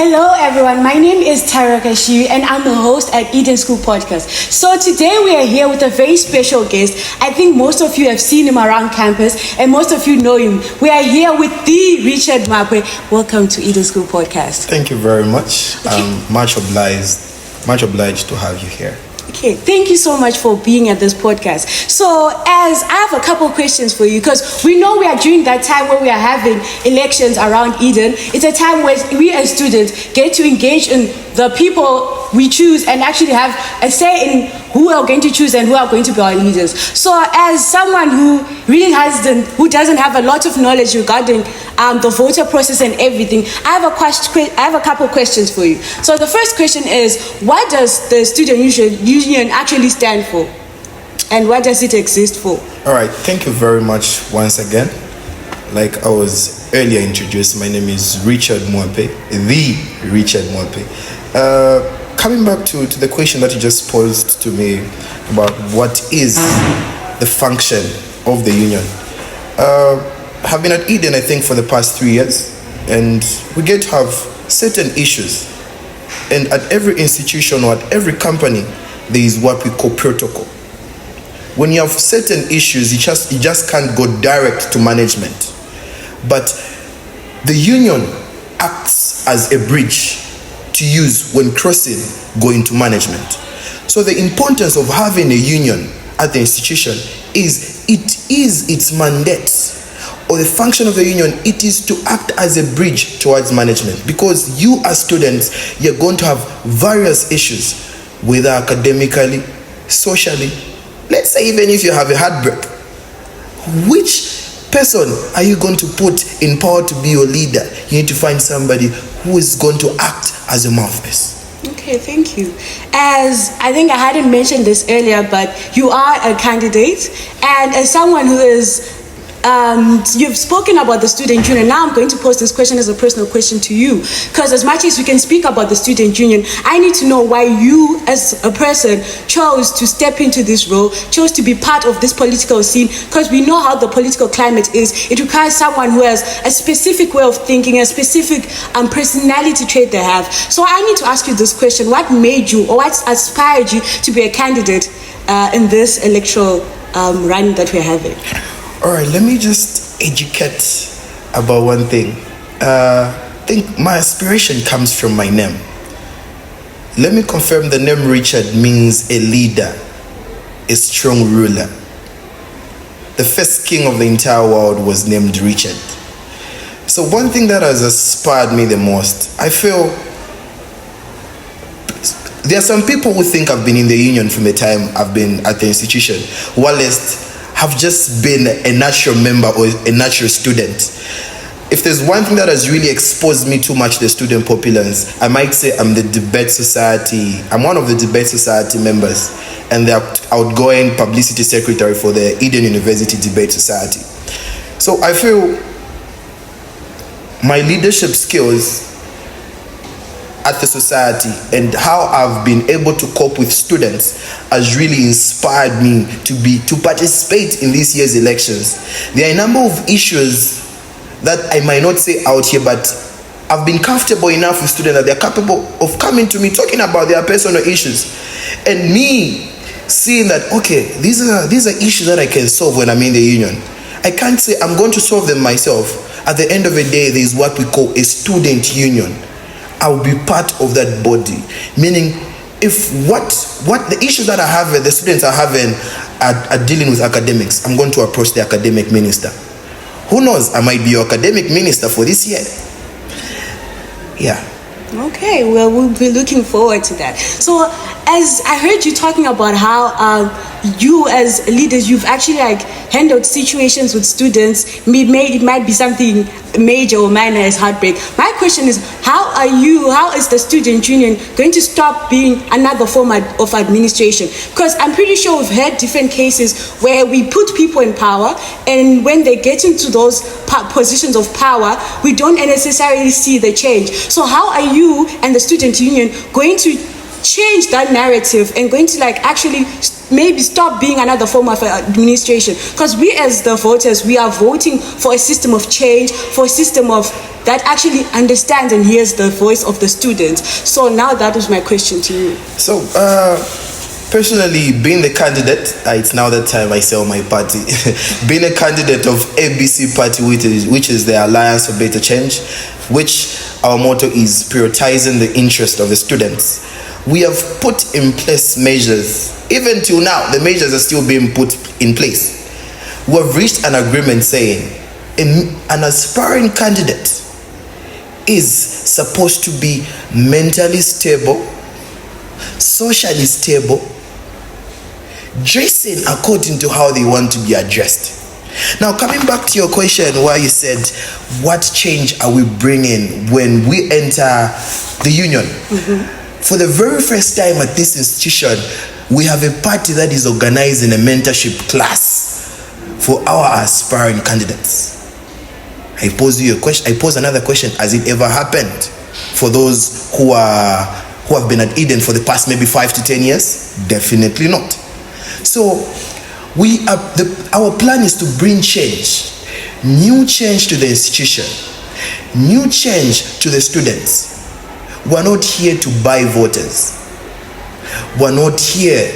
Hello everyone, my name is Tara Kashiri and I'm the host at Eden School Podcast. So today we are here with a very special guest. I think most of you have seen him around campus and most of you know him. We are here with the Richard Mwape. Welcome to Eden School Podcast. Thank you very much. Much obliged to have you here. Okay, thank you so much for being at this podcast. So, as I have a couple questions for you, because we know we are during that time where we are having elections around Eden. It's a time where we as students get to engage in the people we choose and actually have a say in who we are going to choose and who are going to be our leaders. So, as someone who really who doesn't have a lot of knowledge regarding the voter process and everything, I have a couple questions for you. So, the first question is, what does the Student Union actually stand for, and what does it exist for? All right, thank you very much once again. Like I was earlier introduced, my name is Richard Mwape, the Richard Mwape. Coming back to the question that you just posed to me about what is the function of the union. I've been at Eden, I think, for the past 3 years, and we get to have certain issues. And at every institution or at every company, there is what we call protocol. When you have certain issues, you just can't go direct to management. But the union acts as a bridge to use when crossing going to management. So the importance of having a union at the institution is its mandate, or the function of the union, it is to act as a bridge towards management. Because you as students, you're going to have various issues, whether academically, socially. Let's say even if you have a heartbreak, which person are you going to put in power to be your leader? You need to find somebody who is going to act as a mouthpiece. Okay, thank you. As I think I hadn't mentioned this earlier, but you are a candidate, and as someone who is you've spoken about the student union. Now I'm going to pose this question as a personal question to you, because as much as we can speak about the student union, I need to know why you as a person chose to step into this role, chose to be part of this political scene, because we know how the political climate is. It requires someone who has a specific way of thinking, a specific personality trait they have. So I need to ask you this question: what made you, or what inspired you to be a candidate in this electoral run that we're having? All right, let me just educate about one thing. I think my aspiration comes from my name. Let me confirm, the name Richard means a leader, a strong ruler. The first king of the entire world was named Richard. So one thing that has inspired me the most, I feel there are some people who think I've been in the union from the time I've been at the institution, while have just been a natural member or a natural student. If there's one thing that has really exposed me too much to the student populace, I might say I'm the debate society. I'm one of the debate society members and the outgoing publicity secretary for the Eden University Debate Society. So I feel my leadership skills at the society and how I've been able to cope with students has really inspired me to participate in this year's elections. There are a number of issues that I might not say out here, but I've been comfortable enough with students that they're capable of coming to me talking about their personal issues, and me seeing that, okay, these are issues that I can solve when I'm in the union. I can't say I'm going to solve them myself. At the end of the day, there is what we call a student union. I will be part of that body, meaning if what the issues that I have, the students are having are dealing with academics, I'm going to approach the academic minister. Who knows, I might be your academic minister for this year. Yeah. Okay, well, we'll be looking forward to that. So, as I heard you talking about how you as leaders, you've actually handled situations with students. It might be something major or minor as heartbreak. My question is, how is the student union going to stop being another form of administration? Because I'm pretty sure we've had different cases where we put people in power, and when they get into those positions of power, we don't necessarily see the change. So how are you and the student union going to change that narrative and going to like actually maybe stop being another form of administration? Because we as the voters, we are voting for a system of change, for a system of that actually understands and hears the voice of the students. So now that was my question to you. So personally, being the candidate, it's now that time I sell my party. Being a candidate of ABC Party, which is the Alliance for Better Change, which our motto is prioritizing the interest of the students. We have put in place measures. Even till now, the measures are still being put in place. We have reached an agreement saying an aspiring candidate is supposed to be mentally stable, socially stable, dressing according to how they want to be addressed. Now, coming back to your question where you said, what change are we bringing when we enter the union? For the very first time at this institution, we have a party that is organizing a mentorship class for our aspiring candidates. I pose you a question. I pose another question: has it ever happened for those who have been at Eden for the past maybe 5 to 10 years? Definitely not. So our plan is to bring change, new change to the institution, new change to the students. We're not here to buy voters. We're not here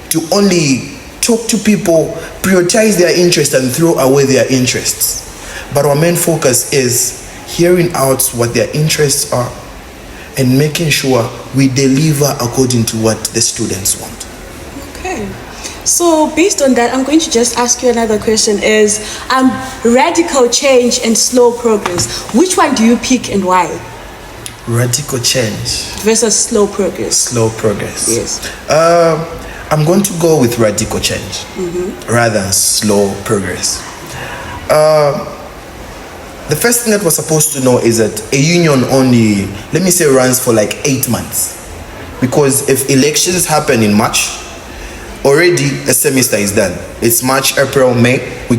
to only talk to people, prioritize their interests and throw away their interests. But our main focus is hearing out what their interests are and making sure we deliver according to what the students want. Okay. So based on that, I'm going to just ask you another question is, radical change and slow progress. Which one do you pick and why? Radical change versus slow progress. Slow progress. Yes. I'm going to go with radical change rather than slow progress. The first thing that we're supposed to know is that a union only, let me say, runs for like 8 months. Because if elections happen in March, already a semester is done. It's March, April, May. We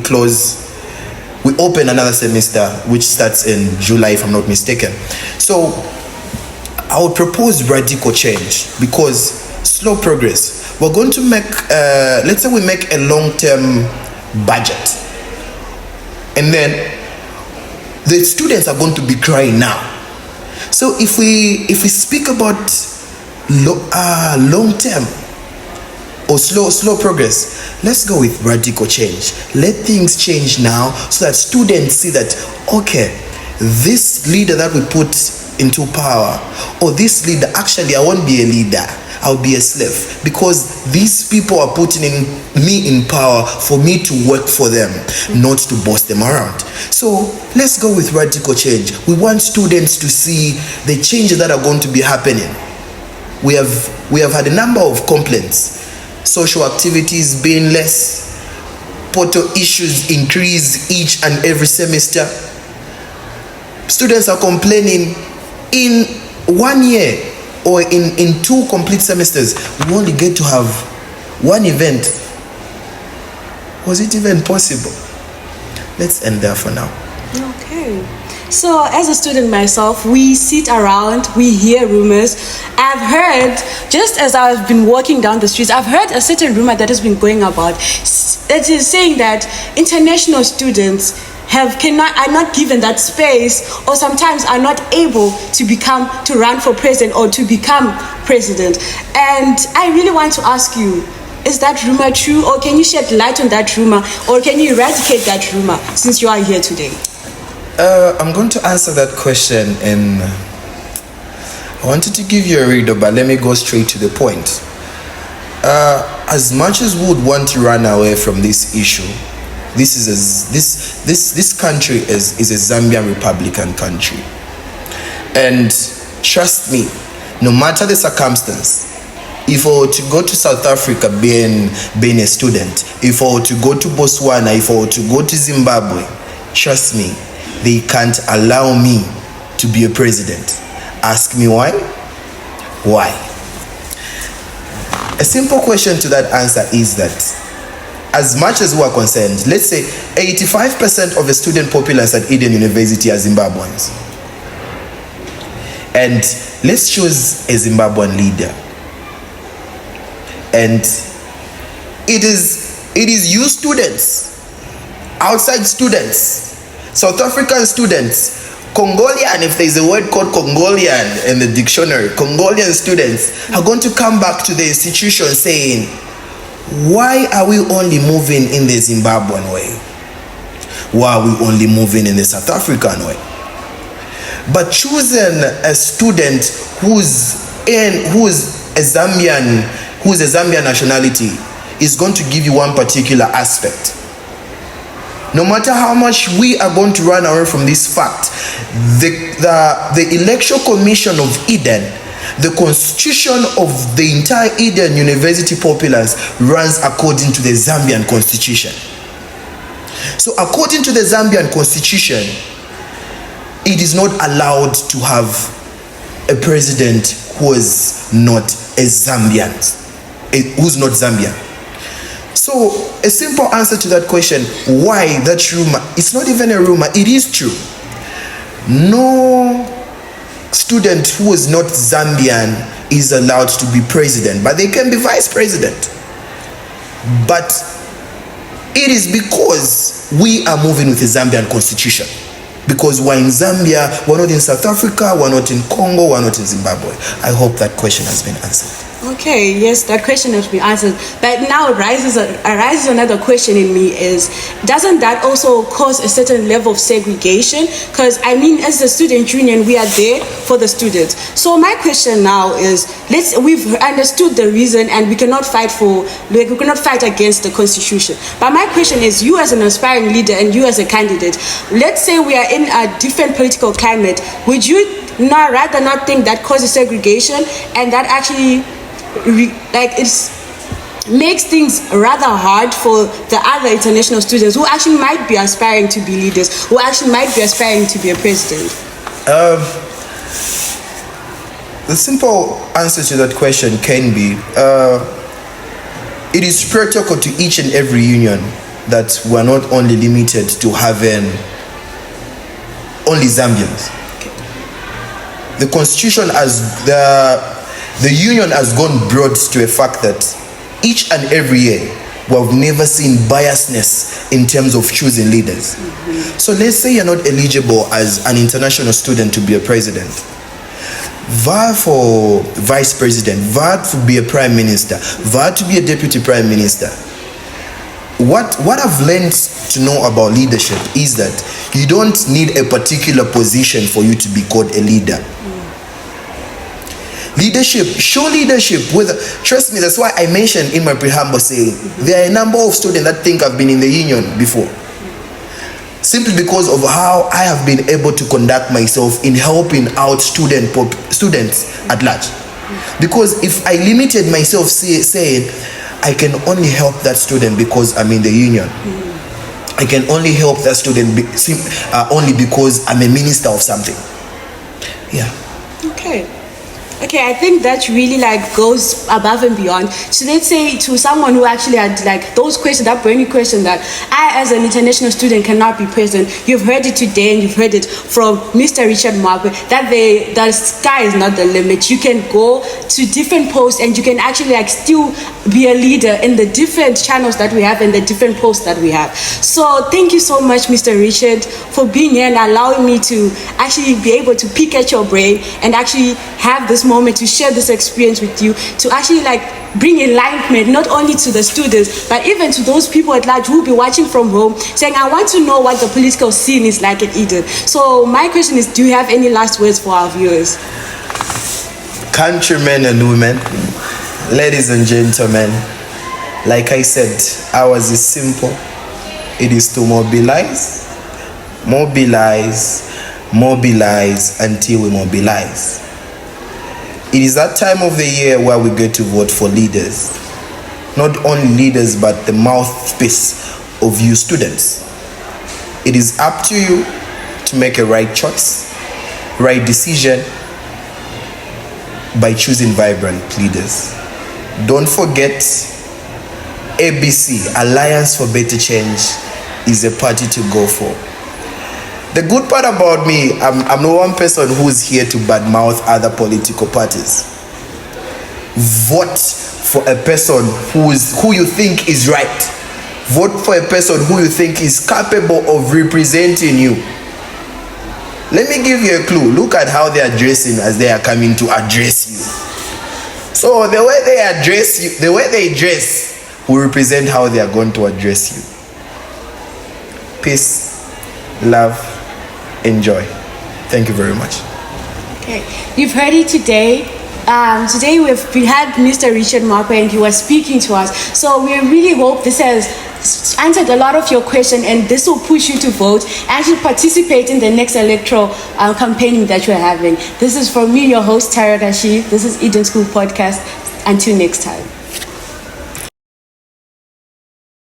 open another semester, which starts in July, if I'm not mistaken. So I would propose radical change because slow progress. We're going to make, let's say we make a long-term budget. And then the students are going to be crying now. So if we speak about long-term or slow progress, let's go with radical change. Let things change now so that students see that, okay, this leader that we put into power, or this leader, actually I won't be a leader, I'll be a slave, because these people are putting me in power for me to work for them, not to boss them around. So let's go with radical change. We want students to see the changes that are going to be happening. We have had a number of complaints. Social activities being less, portal issues increase each and every semester. Students are complaining in 1 year or in 2 complete semesters, we only get to have 1 event. Was it even possible? Let's end there for now. Okay. So as a student myself, we sit around, we hear rumors. I've heard, just as I've been walking down the streets, I've heard a certain rumor that has been going about. It is saying that international students are not given that space, or sometimes are not able to run for president or to become president. And I really want to ask you, is that rumor true, or can you shed light on that rumor, or can you eradicate that rumor since you are here today? I'm going to answer that question, and I wanted to give you a reader, but let me go straight to the point. As much as we would want to run away from this issue, this country is a Zambian Republican country, and trust me, no matter the circumstance, if I were to go to South Africa being a student, if I were to go to Botswana, if I were to go to Zimbabwe, trust me, they can't allow me to be a president. Ask me why? Why? A simple question to that answer is that, as much as we are concerned, let's say 85% of the student populace at Eden University are Zimbabweans. And let's choose a Zimbabwean leader. And it is you students, outside students, South African students, Congolian, if there's a word called Congolian in the dictionary, Congolian students are going to come back to the institution saying, why are we only moving in the Zimbabwean way? Why are we only moving in the South African way? But choosing a student who's a Zambian nationality is going to give you one particular aspect. No matter how much we are going to run away from this fact, the Electoral Commission of Eden, the constitution of the entire Eden University populace runs according to the Zambian constitution. So according to the Zambian constitution, it is not allowed to have a president who is not a Zambian, who's not Zambian. So a simple answer to that question, why that rumor, it's not even a rumor, it is true. No student who is not Zambian is allowed to be president, but they can be vice president. But it is because we are moving with the Zambian constitution. Because we're in Zambia, we're not in South Africa, we're not in Congo, we're not in Zimbabwe. I hope that question has been answered. Okay, yes, that question has been answered. But now arises another question in me is, doesn't that also cause a certain level of segregation? Because I mean, as the student union, we are there for the students. So my question now is, we've understood the reason and we cannot fight against the constitution. But my question is, you as an aspiring leader and you as a candidate, let's say we are in a different political climate, would you rather not think that causes segregation and that actually makes things rather hard for the other international students who actually might be aspiring to be leaders, who actually might be aspiring to be a president? The simple answer to that question can be, it is protocol to each and every union that we're not only limited to having only Zambians. Okay. The constitution the union has gone broad to a fact that each and every year we have never seen biasness in terms of choosing leaders. Mm-hmm. So let's say you're not eligible as an international student to be a president. Vie for vice president, vie to be a prime minister, vie to be a deputy prime minister. What I've learned to know about leadership is that you don't need a particular position for you to be called a leader. Show leadership trust me, that's why I mentioned in my preamble saying there are a number of students that think I've been in the union before. Simply because of how I have been able to conduct myself in helping out students at large. Because if I limited myself saying I can only help that student because I'm in the union, I can only help that student only because I'm a minister of something. Yeah. Okay, I think that really goes above and beyond. So let's say to someone who actually had those questions, that burning question that I as an international student cannot be present. You've heard it today and you've heard it from Mr. Richard Mwape that the sky is not the limit. You can go to different posts and you can actually still be a leader in the different channels that we have and the different posts that we have. So thank you so much, Mr. Richard, for being here and allowing me to actually be able to peek at your brain and actually have this moment to share this experience with you, to actually bring enlightenment not only to the students but even to those people at large who will be watching from home saying, I want to know what the political scene is like at Eden. So my question is, do you have any last words for our viewers? Countrymen and women, ladies and gentlemen, like I said, ours is simple. It is to mobilize until we mobilize. It is that time of the year where we get to vote for leaders. Not only leaders, but the mouthpiece of you students. It is up to you to make a right choice, right decision by choosing vibrant leaders. Don't forget, ABC, Alliance for Better Change, is a party to go for. The good part about me, I'm not one person who's here to badmouth other political parties. Vote for a person who you think is right. Vote for a person who you think is capable of representing you. Let me give you a clue. Look at how they are dressing as they are coming to address you. So the way they address you, the way they dress will represent how they are going to address you. Peace, love, enjoy. Thank you very much. Okay, you've heard it today. Today we had Mr. Richard Mwape and he was speaking to us. So we really hope this has answered a lot of your questions and this will push you to vote and to participate in the next electoral campaigning that we're having. This is from me, your host, Tara Gashi. This is Eden School Podcast. Until next time.